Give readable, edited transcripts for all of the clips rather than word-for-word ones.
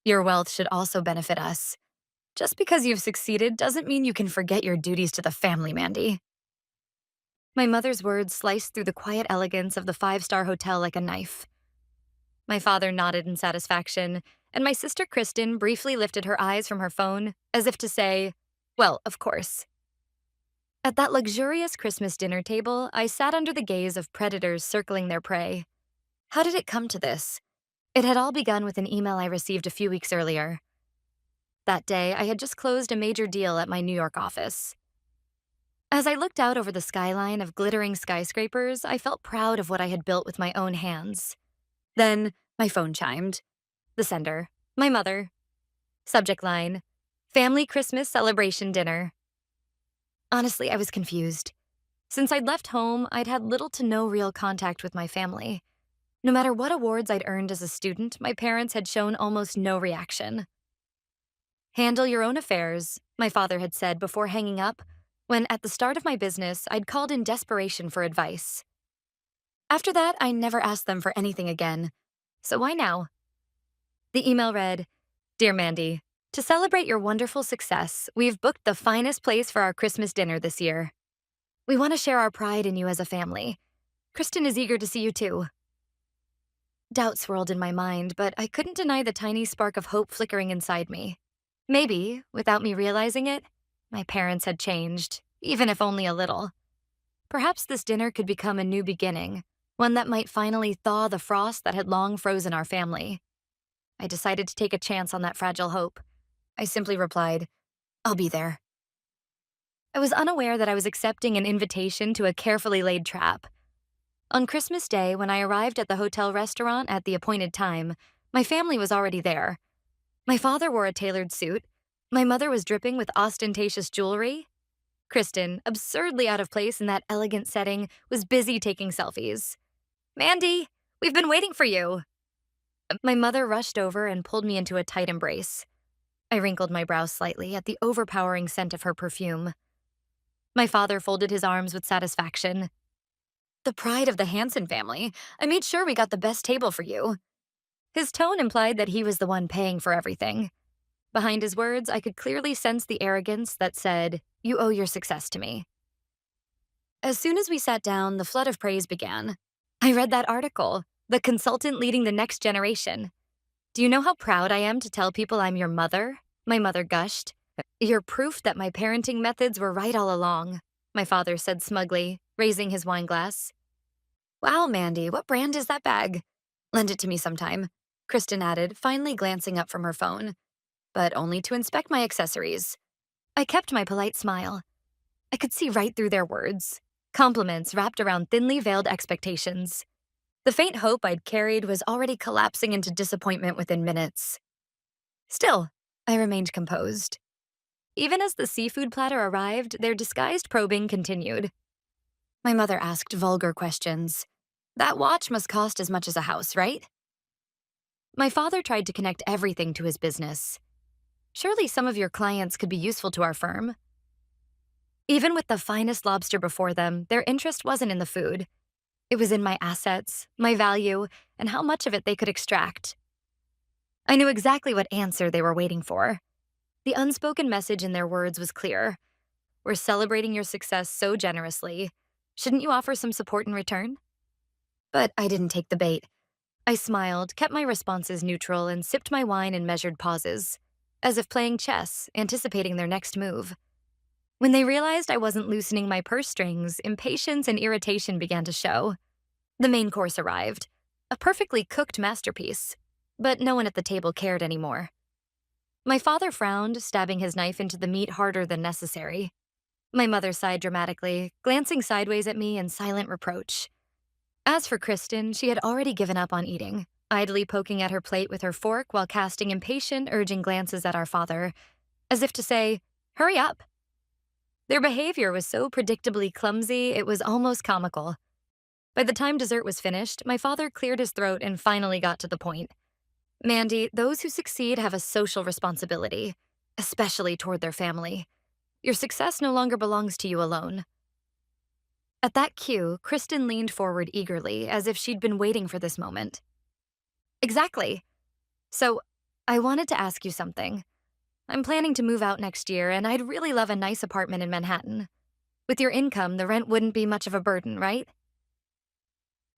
Your wealth should also benefit us. Just because you've succeeded doesn't mean you can forget your duties to the family, Mandy. My mother's words sliced through the quiet elegance of the five-star hotel like a knife. My father nodded in satisfaction, and my sister Kristen briefly lifted her eyes from her phone as if to say, well, of course. At that luxurious Christmas dinner table, I sat under the gaze of predators circling their prey. How did it come to this? It had all begun with an email I received a few weeks earlier. That day, I had just closed a major deal at my New York office. As I looked out over the skyline of glittering skyscrapers, I felt proud of what I had built with my own hands. Then, my phone chimed. The sender, my mother. Subject line, Family Christmas Celebration Dinner. Honestly, I was confused. Since I'd left home, I'd had little to no real contact with my family. No matter what awards I'd earned as a student, my parents had shown almost no reaction. Handle your own affairs, my father had said before hanging up, when at the start of my business, I'd called in desperation for advice. After that, I never asked them for anything again. So why now? The email read, Dear Mandy, to celebrate your wonderful success, we've booked the finest place for our Christmas dinner this year. We want to share our pride in you as a family. Kristen is eager to see you too. Doubt swirled in my mind, but I couldn't deny the tiny spark of hope flickering inside me. Maybe, without me realizing it, my parents had changed, even if only a little. Perhaps this dinner could become a new beginning, one that might finally thaw the frost that had long frozen our family. I decided to take a chance on that fragile hope. I simply replied, I'll be there. I was unaware that I was accepting an invitation to a carefully laid trap. On Christmas Day, when I arrived at the hotel restaurant at the appointed time, my family was already there. My father wore a tailored suit. My mother was dripping with ostentatious jewelry. Kristen, absurdly out of place in that elegant setting, was busy taking selfies. Mandy, we've been waiting for you. My mother rushed over and pulled me into a tight embrace. I wrinkled my brow slightly at the overpowering scent of her perfume. My father folded his arms with satisfaction. The pride of the Hanson family. I made sure we got the best table for you. His tone implied that he was the one paying for everything. Behind his words, I could clearly sense the arrogance that said, You owe your success to me. As soon as we sat down, the flood of praise began. I read that article, The Consultant Leading the Next Generation. Do you know how proud I am to tell people I'm your mother? My mother gushed. You're proof that my parenting methods were right all along, my father said smugly, raising his wine glass. Wow, Mandy, what brand is that bag? Lend it to me sometime, Kristen added, finally glancing up from her phone. But only to inspect my accessories. I kept my polite smile. I could see right through their words. Compliments wrapped around thinly veiled expectations. The faint hope I'd carried was already collapsing into disappointment within minutes. Still, I remained composed. Even as the seafood platter arrived, their disguised probing continued. My mother asked vulgar questions. That watch must cost as much as a house, right? My father tried to connect everything to his business. Surely some of your clients could be useful to our firm. Even with the finest lobster before them, their interest wasn't in the food. It was in my assets, my value, and how much of it they could extract. I knew exactly what answer they were waiting for. The unspoken message in their words was clear. We're celebrating your success so generously. Shouldn't you offer some support in return? But I didn't take the bait. I smiled, kept my responses neutral, and sipped my wine in measured pauses, as if playing chess, anticipating their next move. When they realized I wasn't loosening my purse strings, impatience and irritation began to show. The main course arrived, a perfectly cooked masterpiece, but no one at the table cared anymore. My father frowned, stabbing his knife into the meat harder than necessary. My mother sighed dramatically, glancing sideways at me in silent reproach. As for Kristen, she had already given up on eating, idly poking at her plate with her fork while casting impatient, urging glances at our father, as if to say, Hurry up. Their behavior was so predictably clumsy, it was almost comical. By the time dessert was finished, my father cleared his throat and finally got to the point. Mandy, those who succeed have a social responsibility, especially toward their family. Your success no longer belongs to you alone. At that cue, Kristen leaned forward eagerly, as if she'd been waiting for this moment. Exactly. So, I wanted to ask you something. I'm planning to move out next year, and I'd really love a nice apartment in Manhattan. With your income, the rent wouldn't be much of a burden, right?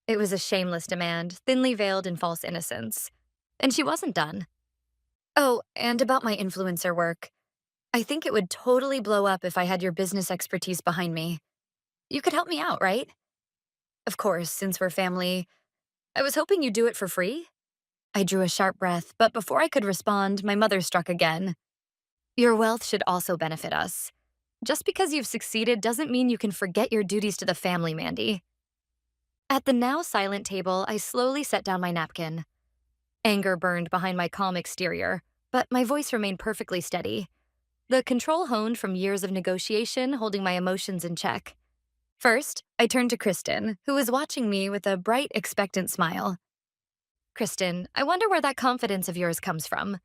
It was a shameless demand, thinly veiled in false innocence. And she wasn't done. Oh, and about my influencer work. I think it would totally blow up if I had your business expertise behind me. You could help me out, right? Of course, since we're family, I was hoping you'd do it for free. I drew a sharp breath, but before I could respond, my mother struck again. Your wealth should also benefit us. Just because you've succeeded doesn't mean you can forget your duties to the family, Mandy. At the now silent table, I slowly set down my napkin. Anger burned behind my calm exterior, but my voice remained perfectly steady. The control honed from years of negotiation, holding my emotions in check. First, I turned to Kristen, who was watching me with a bright, expectant smile. Kristen, I wonder where that confidence of yours comes from.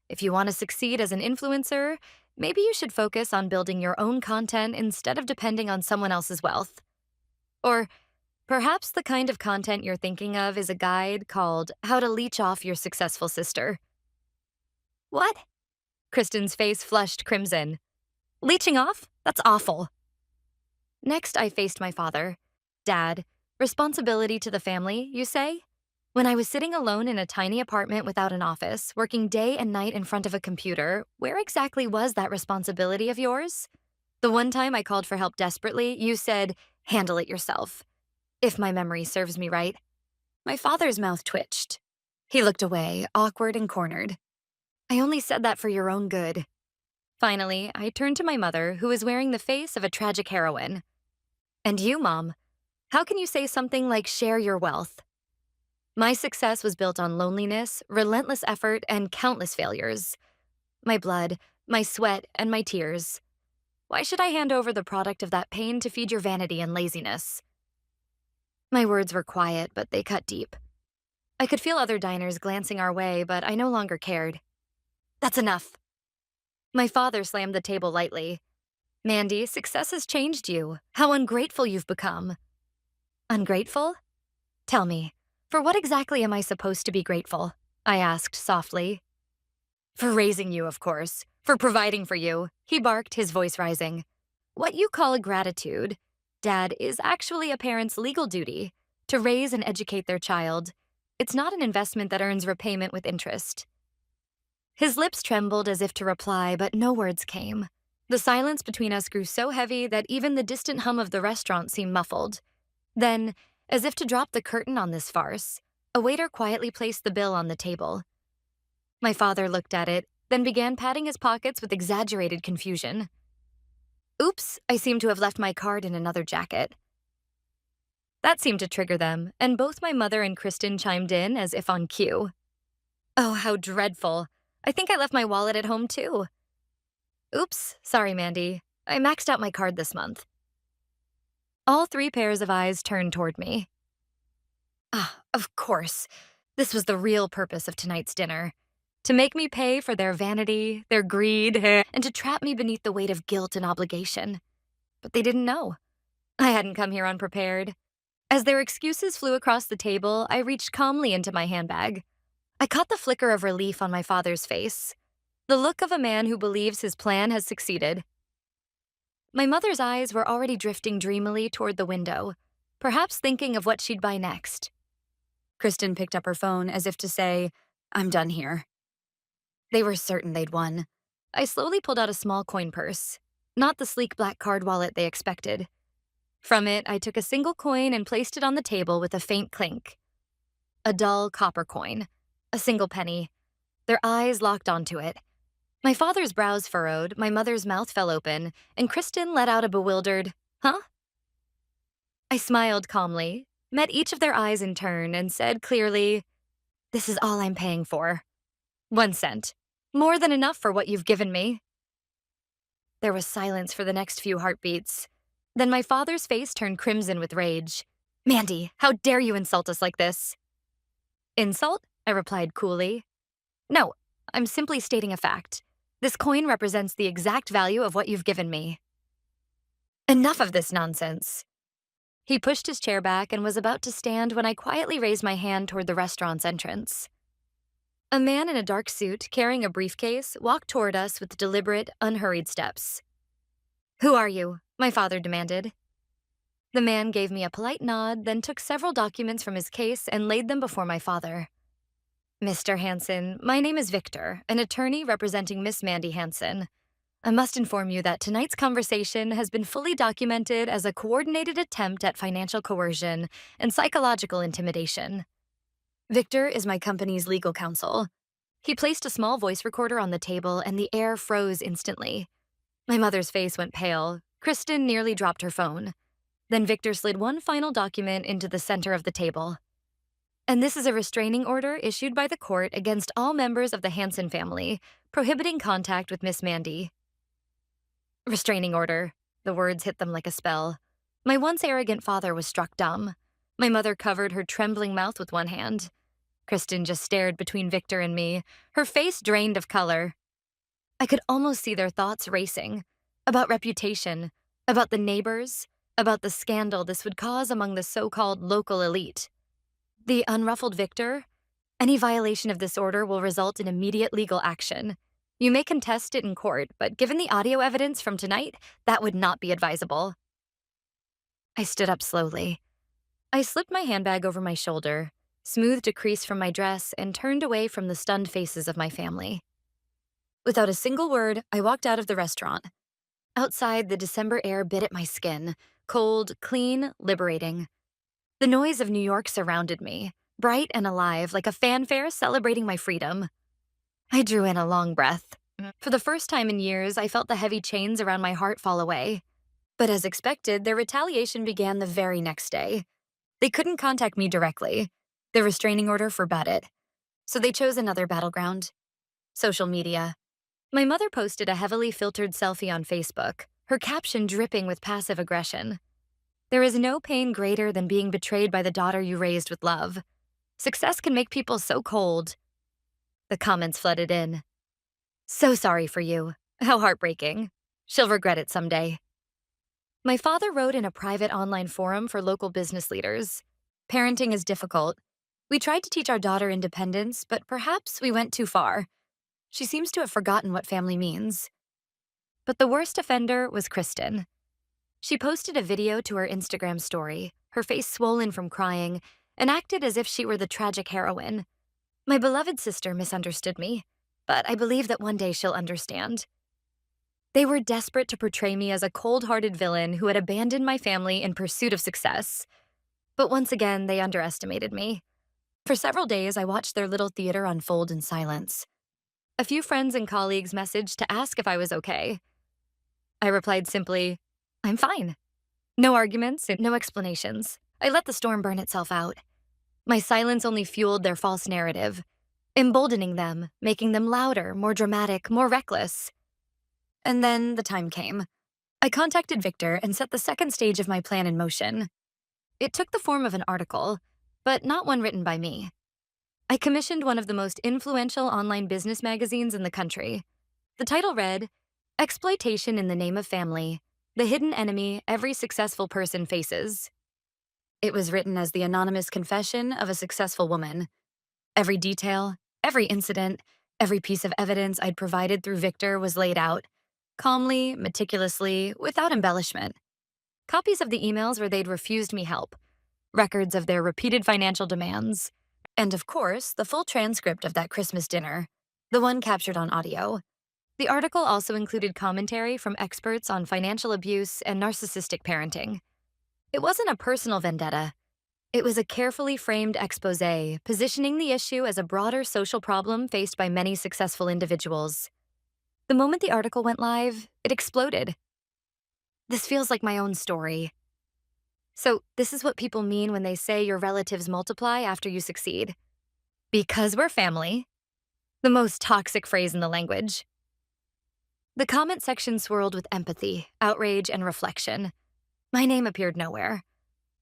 If you want to succeed as an influencer, maybe you should focus on building your own content instead of depending on someone else's wealth. Or perhaps the kind of content you're thinking of is a guide called How to Leech Off Your Successful Sister. What? Kristen's face flushed crimson. Leeching off? That's awful. Next, I faced my father. Dad, responsibility to the family, you say? When I was sitting alone in a tiny apartment without an office, working day and night in front of a computer, where exactly was that responsibility of yours? The one time I called for help desperately, you said, handle it yourself. If my memory serves me right. My father's mouth twitched. He looked away, awkward and cornered. I only said that for your own good. Finally, I turned to my mother, who was wearing the face of a tragic heroine. And you, Mom, how can you say something like share your wealth? My success was built on loneliness, relentless effort, and countless failures. My blood, my sweat, and my tears. Why should I hand over the product of that pain to feed your vanity and laziness? My words were quiet, but they cut deep. I could feel other diners glancing our way, but I no longer cared. That's enough. My father slammed the table lightly. Mandy, success has changed you. How ungrateful you've become. Ungrateful? Tell me, for what exactly am I supposed to be grateful? I asked softly. For raising you, of course. For providing for you, he barked, his voice rising. What you call a gratitude, Dad, is actually a parent's legal duty to raise and educate their child. It's not an investment that earns repayment with interest. His lips trembled as if to reply, but no words came. The silence between us grew so heavy that even the distant hum of the restaurant seemed muffled. Then, as if to drop the curtain on this farce, a waiter quietly placed the bill on the table. My father looked at it, then began patting his pockets with exaggerated confusion. Oops, I seem to have left my card in another jacket. That seemed to trigger them, and both my mother and Kristen chimed in as if on cue. Oh, how dreadful. I think I left my wallet at home too. Oops, sorry, Mandy. I maxed out my card this month. All three pairs of eyes turned toward me. Ah, of course. This was the real purpose of tonight's dinner. To make me pay for their vanity, their greed, and to trap me beneath the weight of guilt and obligation. But they didn't know. I hadn't come here unprepared. As their excuses flew across the table, I reached calmly into my handbag. I caught the flicker of relief on my father's face, the look of a man who believes his plan has succeeded. My mother's eyes were already drifting dreamily toward the window, perhaps thinking of what she'd buy next. Kristen picked up her phone as if to say, I'm done here. They were certain they'd won. I slowly pulled out a small coin purse, not the sleek black card wallet they expected. From it, I took a single coin and placed it on the table with a faint clink. A dull copper coin, a single penny. Their eyes locked onto it. My father's brows furrowed, my mother's mouth fell open, and Kristen let out a bewildered, huh? I smiled calmly, met each of their eyes in turn, and said clearly, this is all I'm paying for. 1 cent. More than enough for what you've given me. There was silence for the next few heartbeats. Then my father's face turned crimson with rage. Mandy, how dare you insult us like this? Insult? I replied coolly. No, I'm simply stating a fact. This coin represents the exact value of what you've given me. Enough of this nonsense. He pushed his chair back and was about to stand when I quietly raised my hand toward the restaurant's entrance. A man in a dark suit carrying a briefcase walked toward us with deliberate, unhurried steps. Who are you? My father demanded. The man gave me a polite nod, then took several documents from his case and laid them before my father. Mr. Hansen, my name is Victor, an attorney representing Miss Mandy Hansen. I must inform you that tonight's conversation has been fully documented as a coordinated attempt at financial coercion and psychological intimidation. Victor is my company's legal counsel. He placed a small voice recorder on the table and the air froze instantly. My mother's face went pale. Kristen nearly dropped her phone. Then Victor slid one final document into the center of the table. And this is a restraining order issued by the court against all members of the Hansen family, prohibiting contact with Miss Mandy. Restraining order. The words hit them like a spell. My once arrogant father was struck dumb. My mother covered her trembling mouth with one hand. Kristen just stared between Victor and me, her face drained of color. I could almost see their thoughts racing. About reputation, about the neighbors, about the scandal this would cause among the so-called local elite. The unruffled Victor, any violation of this order will result in immediate legal action. You may contest it in court, but given the audio evidence from tonight, that would not be advisable. I stood up slowly. I slipped my handbag over my shoulder, smoothed a crease from my dress, and turned away from the stunned faces of my family. Without a single word, I walked out of the restaurant. Outside, the December air bit at my skin, cold, clean, liberating. The noise of New York surrounded me, bright and alive, like a fanfare celebrating my freedom. I drew in a long breath. For the first time in years, I felt the heavy chains around my heart fall away. But as expected, their retaliation began the very next day. They couldn't contact me directly. The restraining order forbade it. So they chose another battleground: social media. My mother posted a heavily filtered selfie on Facebook, her caption dripping with passive aggression. There is no pain greater than being betrayed by the daughter you raised with love. Success can make people so cold. The comments flooded in. So sorry for you. How heartbreaking. She'll regret it someday. My father wrote in a private online forum for local business leaders. Parenting is difficult. We tried to teach our daughter independence, but perhaps we went too far. She seems to have forgotten what family means. But the worst offender was Kristen. She posted a video to her Instagram story, her face swollen from crying, and acted as if she were the tragic heroine. My beloved sister misunderstood me, but I believe that one day she'll understand. They were desperate to portray me as a cold-hearted villain who had abandoned my family in pursuit of success. But once again, they underestimated me. For several days, I watched their little theater unfold in silence. A few friends and colleagues messaged to ask if I was okay. I replied simply, I'm fine. No arguments and no explanations. I let the storm burn itself out. My silence only fueled their false narrative, emboldening them, making them louder, more dramatic, more reckless. And then the time came. I contacted Victor and set the second stage of my plan in motion. It took the form of an article, but not one written by me. I commissioned one of the most influential online business magazines in the country. The title read, Exploitation in the Name of Family, the Hidden Enemy Every Successful Person Faces. It was written as the anonymous confession of a successful woman. Every detail, every incident, every piece of evidence I'd provided through Victor was laid out, calmly, meticulously, without embellishment. Copies of the emails where they'd refused me help, records of their repeated financial demands, and of course, the full transcript of that Christmas dinner, the one captured on audio. The article also included commentary from experts on financial abuse and narcissistic parenting. It wasn't a personal vendetta. It was a carefully framed exposé, positioning the issue as a broader social problem faced by many successful individuals. The moment the article went live, it exploded. This feels like my own story. So, this is what people mean when they say your relatives multiply after you succeed. Because we're family. The most toxic phrase in the language. The comment section swirled with empathy, outrage, and reflection. My name appeared nowhere.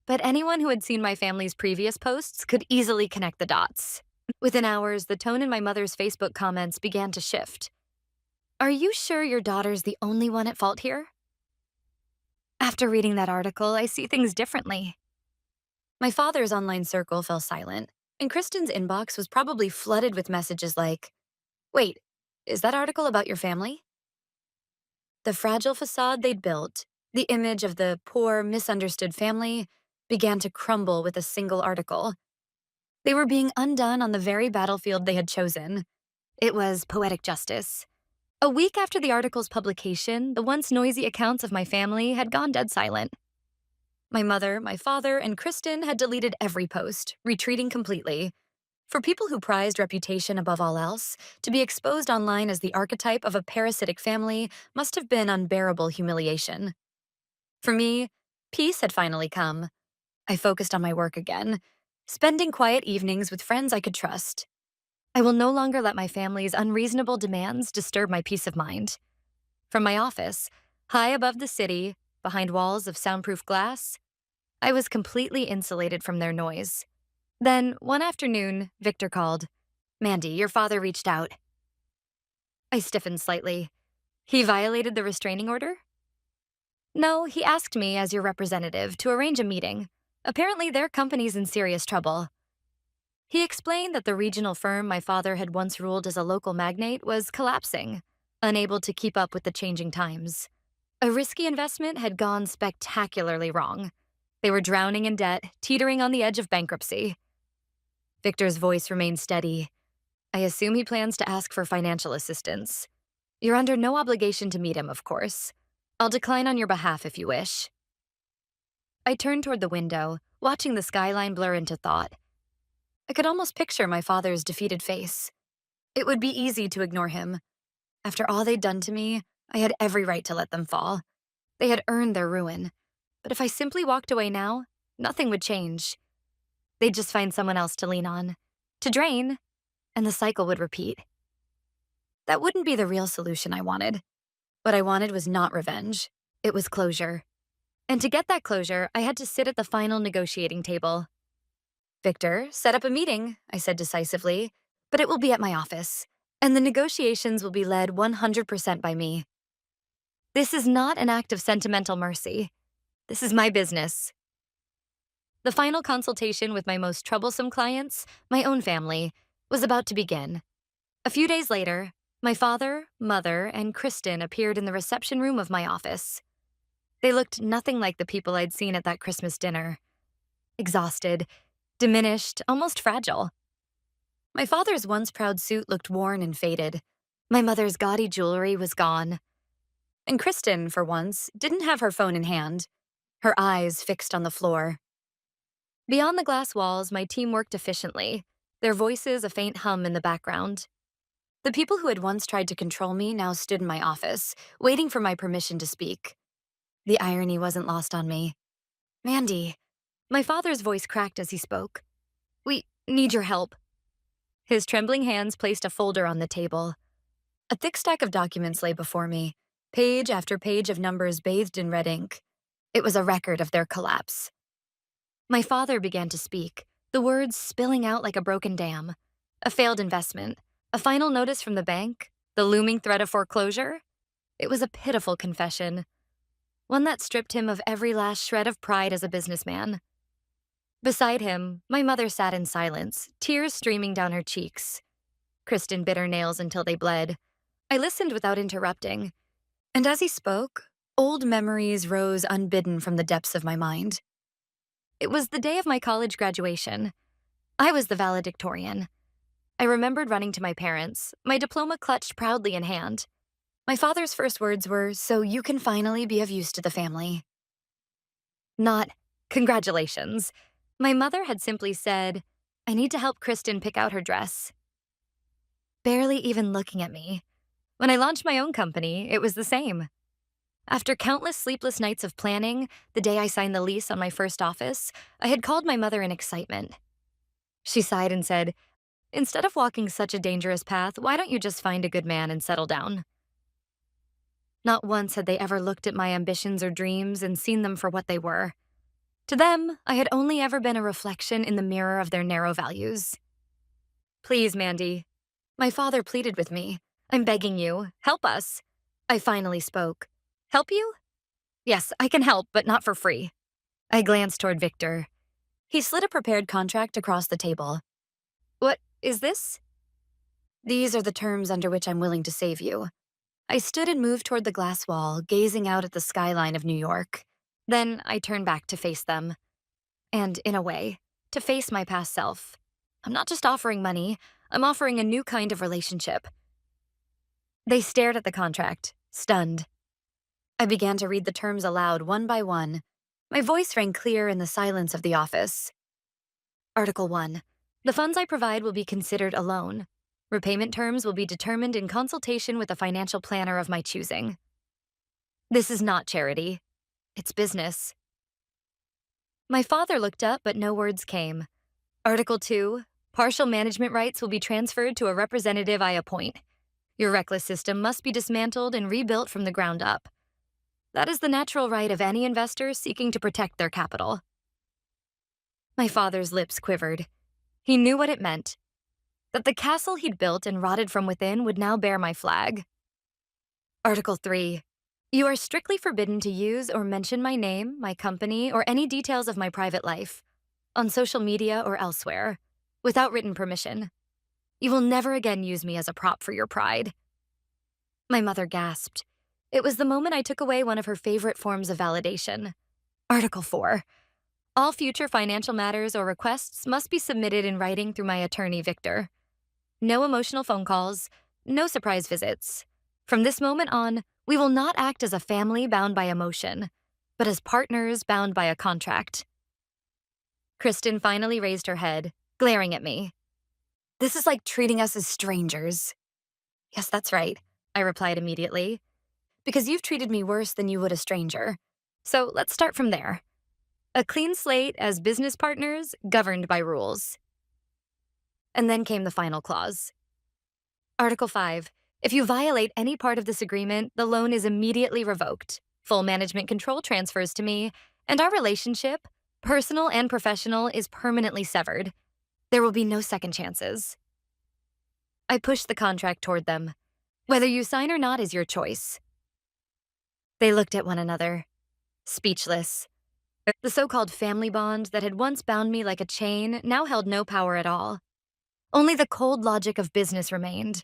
But anyone who had seen my family's previous posts could easily connect the dots. Within hours, the tone in my mother's Facebook comments began to shift. Are you sure your daughter's the only one at fault here? After reading that article, I see things differently. My father's online circle fell silent. And Kristen's inbox was probably flooded with messages like, "Wait, is that article about your family?" The fragile facade they'd built, the image of the poor, misunderstood family, began to crumble with a single article. They were being undone on the very battlefield they had chosen. It was poetic justice. A week after the article's publication, the once noisy accounts of my family had gone dead silent. My mother, my father, and Kristen had deleted every post, retreating completely. For people who prized reputation above all else, to be exposed online as the archetype of a parasitic family must have been unbearable humiliation. For me, peace had finally come. I focused on my work again, spending quiet evenings with friends I could trust. I will no longer let my family's unreasonable demands disturb my peace of mind. From my office, high above the city, behind walls of soundproof glass, I was completely insulated from their noise. Then, one afternoon, Victor called. "Mandy, your father reached out." I stiffened slightly. He violated the restraining order? No, he asked me, as your representative, to arrange a meeting. Apparently, their company's in serious trouble. He explained that the regional firm my father had once ruled as a local magnate was collapsing, unable to keep up with the changing times. A risky investment had gone spectacularly wrong. They were drowning in debt, teetering on the edge of bankruptcy. Victor's voice remained steady. "I assume he plans to ask for financial assistance. You're under no obligation to meet him, of course. I'll decline on your behalf if you wish." I turned toward the window, watching the skyline blur into thought. I could almost picture my father's defeated face. It would be easy to ignore him. After all they'd done to me, I had every right to let them fall. They had earned their ruin. But if I simply walked away now, nothing would change. They'd just find someone else to lean on, to drain, and the cycle would repeat. That wouldn't be the real solution I wanted. What I wanted was not revenge. It was closure. And to get that closure, I had to sit at the final negotiating table. "Victor, set up a meeting," I said decisively, "but it will be at my office, and the negotiations will be led 100% by me. This is not an act of sentimental mercy. This is my business." The final consultation with my most troublesome clients, my own family, was about to begin. A few days later, my father, mother, and Kristen appeared in the reception room of my office. They looked nothing like the people I'd seen at that Christmas dinner. Exhausted, diminished, almost fragile. My father's once proud suit looked worn and faded. My mother's gaudy jewelry was gone. And Kristen, for once, didn't have her phone in hand, her eyes fixed on the floor. Beyond the glass walls, my team worked efficiently, their voices a faint hum in the background. The people who had once tried to control me now stood in my office, waiting for my permission to speak. The irony wasn't lost on me. "Mandy," my father's voice cracked as he spoke. "We need your help." His trembling hands placed a folder on the table. A thick stack of documents lay before me, page after page of numbers bathed in red ink. It was a record of their collapse. My father began to speak, the words spilling out like a broken dam. A failed investment, a final notice from the bank, the looming threat of foreclosure. It was a pitiful confession, one that stripped him of every last shred of pride as a businessman. Beside him, my mother sat in silence, tears streaming down her cheeks. Kristen bit her nails until they bled. I listened without interrupting, and as he spoke, old memories rose unbidden from the depths of my mind. It was the day of my college graduation. I was the valedictorian. I remembered running to my parents, my diploma clutched proudly in hand. My father's first words were, "So you can finally be of use to the family." Not, "Congratulations." My mother had simply said, "I need to help Kristen pick out her dress." Barely even looking at me. When I launched my own company, it was the same. After countless sleepless nights of planning, the day I signed the lease on my first office, I had called my mother in excitement. She sighed and said, "Instead of walking such a dangerous path, why don't you just find a good man and settle down?" Not once had they ever looked at my ambitions or dreams and seen them for what they were. To them, I had only ever been a reflection in the mirror of their narrow values. "Please, Mandy." My father pleaded with me. "I'm begging you, help us." I finally spoke. "Help you?" "Yes, I can help, but not for free." I glanced toward Victor. He slid a prepared contract across the table. What is this? These are the terms under which I'm willing to save you. I stood and moved toward the glass wall, gazing out at the skyline of New York. Then I turned back to face them. And, in a way, to face my past self. I'm not just offering money, I'm offering a new kind of relationship. They stared at the contract, stunned. I began to read the terms aloud one by one. My voice rang clear in the silence of the office. Article 1. The funds I provide will be considered a loan. Repayment terms will be determined in consultation with a financial planner of my choosing. This is not charity. It's business. My father looked up, but no words came. Article 2. Partial management rights will be transferred to a representative I appoint. Your reckless system must be dismantled and rebuilt from the ground up. That is the natural right of any investor seeking to protect their capital. My father's lips quivered. He knew what it meant. That the castle he'd built and rotted from within would now bear my flag. Article 3. You are strictly forbidden to use or mention my name, my company, or any details of my private life, on social media or elsewhere, without written permission. You will never again use me as a prop for your pride. My mother gasped. It was the moment I took away one of her favorite forms of validation. Article 4. All future financial matters or requests must be submitted in writing through my attorney, Victor. No emotional phone calls, no surprise visits. From this moment on, we will not act as a family bound by emotion, but as partners bound by a contract. Kristen finally raised her head, glaring at me. This is like treating us as strangers. Yes, that's right, I replied immediately. Because you've treated me worse than you would a stranger. So let's start from there. A clean slate as business partners governed by rules. And then came the final clause. Article 5. If you violate any part of this agreement, the loan is immediately revoked. Full management control transfers to me, and our relationship, personal and professional, is permanently severed. There will be no second chances. I pushed the contract toward them. Whether you sign or not is your choice. They looked at one another, speechless. The so-called family bond that had once bound me like a chain now held no power at all. Only the cold logic of business remained.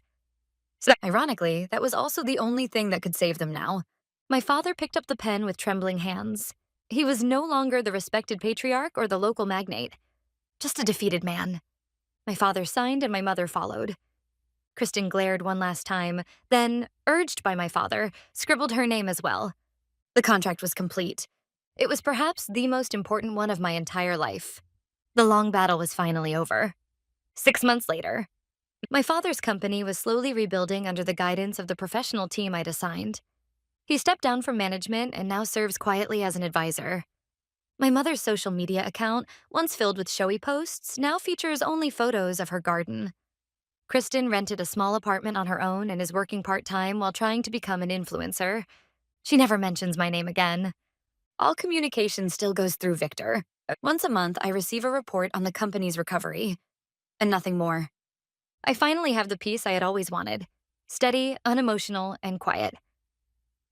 So, ironically, that was also the only thing that could save them now. My father picked up the pen with trembling hands. He was no longer the respected patriarch or the local magnate, just a defeated man. My father signed and my mother followed. Kristen glared one last time, then, urged by my father, scribbled her name as well. The contract was complete. It was perhaps the most important one of my entire life. The long battle was finally over. 6 months later, my father's company was slowly rebuilding under the guidance of the professional team I'd assigned. He stepped down from management and now serves quietly as an advisor. My mother's social media account, once filled with showy posts, now features only photos of her garden. Kristen rented a small apartment on her own and is working part-time while trying to become an influencer. She never mentions my name again. All communication still goes through Victor. Once a month, I receive a report on the company's recovery, and nothing more. I finally have the peace I had always wanted. Steady, unemotional, and quiet.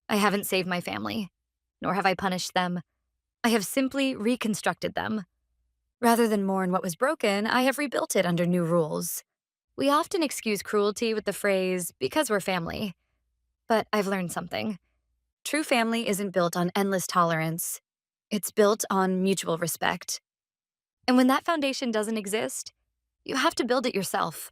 I haven't saved my family, nor have I punished them. I have simply reconstructed them. Rather than mourn what was broken, I have rebuilt it under new rules. We often excuse cruelty with the phrase, because we're family. But I've learned something. True family isn't built on endless tolerance. It's built on mutual respect. And when that foundation doesn't exist, you have to build it yourself.